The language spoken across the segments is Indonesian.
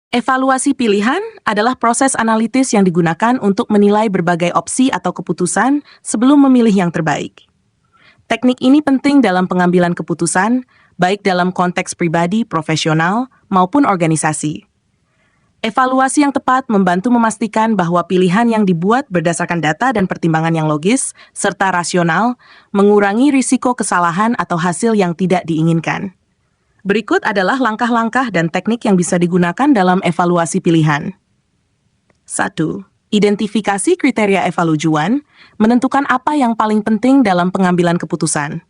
Evaluasi pilihan adalah proses analitis yang digunakan untuk menilai berbagai opsi atau keputusan sebelum memilih yang terbaik. Teknik ini penting dalam pengambilan keputusan, baik dalam konteks pribadi, profesional, maupun organisasi. Evaluasi yang tepat membantu memastikan bahwa pilihan yang dibuat berdasarkan data dan pertimbangan yang logis, serta rasional, mengurangi risiko kesalahan atau hasil yang tidak diinginkan. Berikut adalah langkah-langkah dan teknik yang bisa digunakan dalam evaluasi pilihan. 1. Identifikasi kriteria evalujuan, menentukan apa yang paling penting dalam pengambilan keputusan.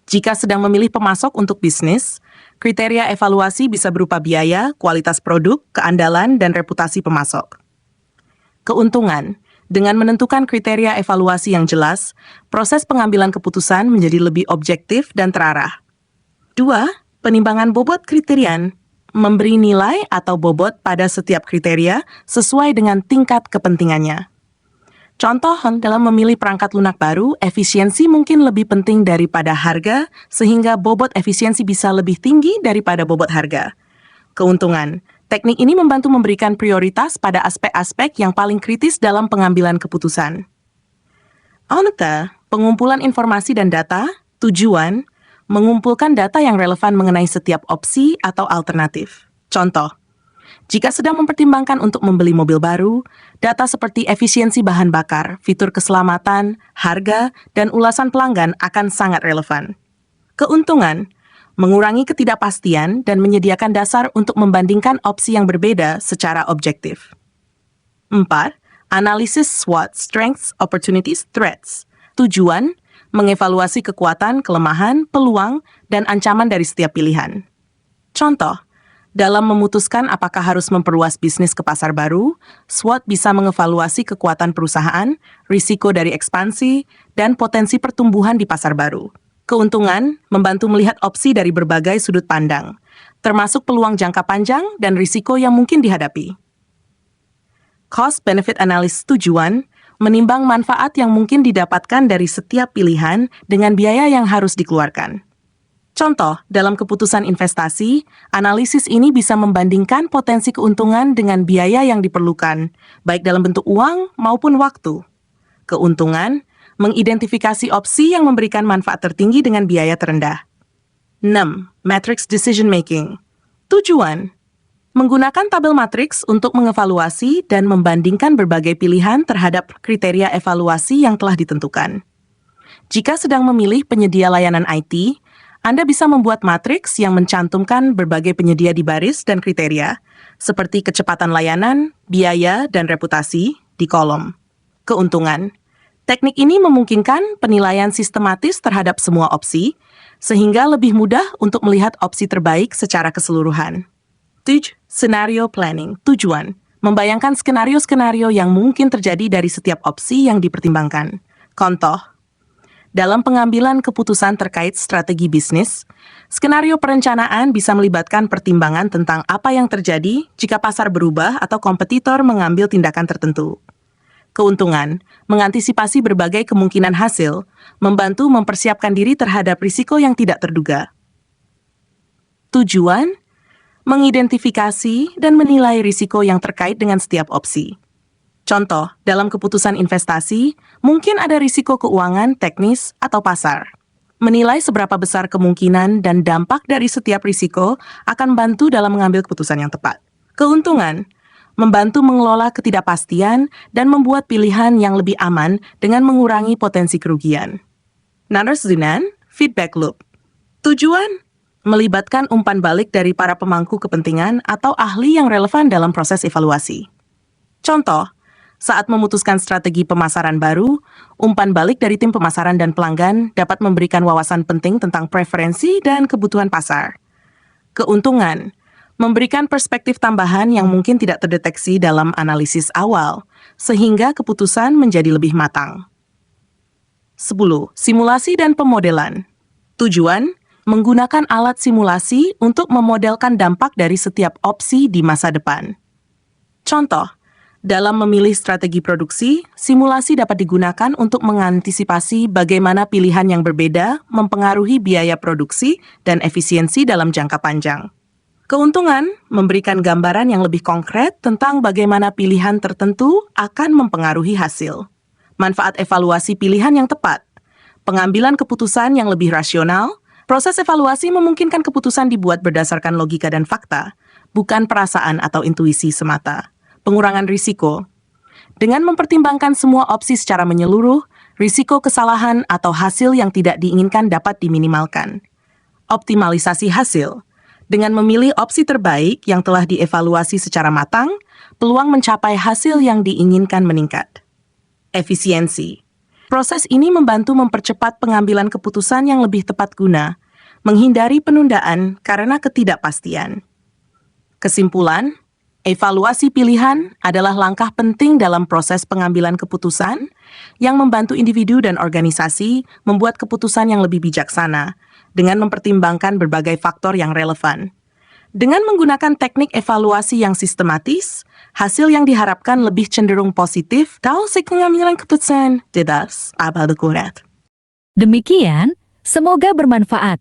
Jika sedang memilih pemasok untuk bisnis, kriteria evaluasi bisa berupa biaya, kualitas produk, keandalan, dan reputasi pemasok. Keuntungan, dengan menentukan kriteria evaluasi yang jelas, proses pengambilan keputusan menjadi lebih objektif dan terarah. 2. Penimbangan bobot kriterian, memberi nilai atau bobot pada setiap kriteria sesuai dengan tingkat kepentingannya. Contoh, dalam memilih perangkat lunak baru, efisiensi mungkin lebih penting daripada harga, sehingga bobot efisiensi bisa lebih tinggi daripada bobot harga. Keuntungan, teknik ini membantu memberikan prioritas pada aspek-aspek yang paling kritis dalam pengambilan keputusan. Oneta, pengumpulan informasi dan data, tujuan, mengumpulkan data yang relevan mengenai setiap opsi atau alternatif. Contoh, jika sedang mempertimbangkan untuk membeli mobil baru, data seperti efisiensi bahan bakar, fitur keselamatan, harga, dan ulasan pelanggan akan sangat relevan. Keuntungan, mengurangi ketidakpastian dan menyediakan dasar untuk membandingkan opsi yang berbeda secara objektif. 4. Analisis SWOT, Strengths, Opportunities, Threats. Tujuan, mengevaluasi kekuatan, kelemahan, peluang, dan ancaman dari setiap pilihan. Contoh, dalam memutuskan apakah harus memperluas bisnis ke pasar baru, SWOT bisa mengevaluasi kekuatan perusahaan, risiko dari ekspansi, dan potensi pertumbuhan di pasar baru. Keuntungan, membantu melihat opsi dari berbagai sudut pandang, termasuk peluang jangka panjang dan risiko yang mungkin dihadapi. Cost-benefit analysis, tujuan, menimbang manfaat yang mungkin didapatkan dari setiap pilihan dengan biaya yang harus dikeluarkan. Contoh, dalam keputusan investasi, analisis ini bisa membandingkan potensi keuntungan dengan biaya yang diperlukan, baik dalam bentuk uang maupun waktu. Keuntungan, mengidentifikasi opsi yang memberikan manfaat tertinggi dengan biaya terendah. 6. Matrix Decision Making. Tujuan, menggunakan tabel matriks untuk mengevaluasi dan membandingkan berbagai pilihan terhadap kriteria evaluasi yang telah ditentukan. Jika sedang memilih penyedia layanan IT, Anda bisa membuat matriks yang mencantumkan berbagai penyedia di baris dan kriteria, seperti kecepatan layanan, biaya, dan reputasi, di kolom. Keuntungan, teknik ini memungkinkan penilaian sistematis terhadap semua opsi, sehingga lebih mudah untuk melihat opsi terbaik secara keseluruhan. 7. Scenario planning. Tujuan, membayangkan skenario-skenario yang mungkin terjadi dari setiap opsi yang dipertimbangkan. Contoh, dalam pengambilan keputusan terkait strategi bisnis, skenario perencanaan bisa melibatkan pertimbangan tentang apa yang terjadi jika pasar berubah atau kompetitor mengambil tindakan tertentu. Keuntungan, mengantisipasi berbagai kemungkinan hasil, membantu mempersiapkan diri terhadap risiko yang tidak terduga. Tujuan, mengidentifikasi dan menilai risiko yang terkait dengan setiap opsi. Contoh, dalam keputusan investasi, mungkin ada risiko keuangan, teknis, atau pasar. Menilai seberapa besar kemungkinan dan dampak dari setiap risiko akan membantu dalam mengambil keputusan yang tepat. Keuntungan, membantu mengelola ketidakpastian dan membuat pilihan yang lebih aman dengan mengurangi potensi kerugian. Narsdinan, feedback loop. Tujuan, melibatkan umpan balik dari para pemangku kepentingan atau ahli yang relevan dalam proses evaluasi. Contoh, saat memutuskan strategi pemasaran baru, umpan balik dari tim pemasaran dan pelanggan dapat memberikan wawasan penting tentang preferensi dan kebutuhan pasar. Keuntungan, memberikan perspektif tambahan yang mungkin tidak terdeteksi dalam analisis awal, sehingga keputusan menjadi lebih matang. 10. Simulasi dan pemodelan. Tujuan, menggunakan alat simulasi untuk memodelkan dampak dari setiap opsi di masa depan. Contoh, dalam memilih strategi produksi, simulasi dapat digunakan untuk mengantisipasi bagaimana pilihan yang berbeda mempengaruhi biaya produksi dan efisiensi dalam jangka panjang. Keuntungan memberikan gambaran yang lebih konkret tentang bagaimana pilihan tertentu akan mempengaruhi hasil. Manfaat evaluasi pilihan yang tepat, pengambilan keputusan yang lebih rasional. Proses evaluasi memungkinkan keputusan dibuat berdasarkan logika dan fakta, bukan perasaan atau intuisi semata. Pengurangan risiko. Dengan mempertimbangkan semua opsi secara menyeluruh, risiko kesalahan atau hasil yang tidak diinginkan dapat diminimalkan. Optimalisasi hasil. Dengan memilih opsi terbaik yang telah dievaluasi secara matang, peluang mencapai hasil yang diinginkan meningkat. Efisiensi. Proses ini membantu mempercepat pengambilan keputusan yang lebih tepat guna, menghindari penundaan karena ketidakpastian. Kesimpulan, evaluasi pilihan adalah langkah penting dalam proses pengambilan keputusan yang membantu individu dan organisasi membuat keputusan yang lebih bijaksana dengan mempertimbangkan berbagai faktor yang relevan. Dengan menggunakan teknik evaluasi yang sistematis, hasil yang diharapkan lebih cenderung positif dalam pengambilan keputusan. Demikian, Demikian, semoga bermanfaat.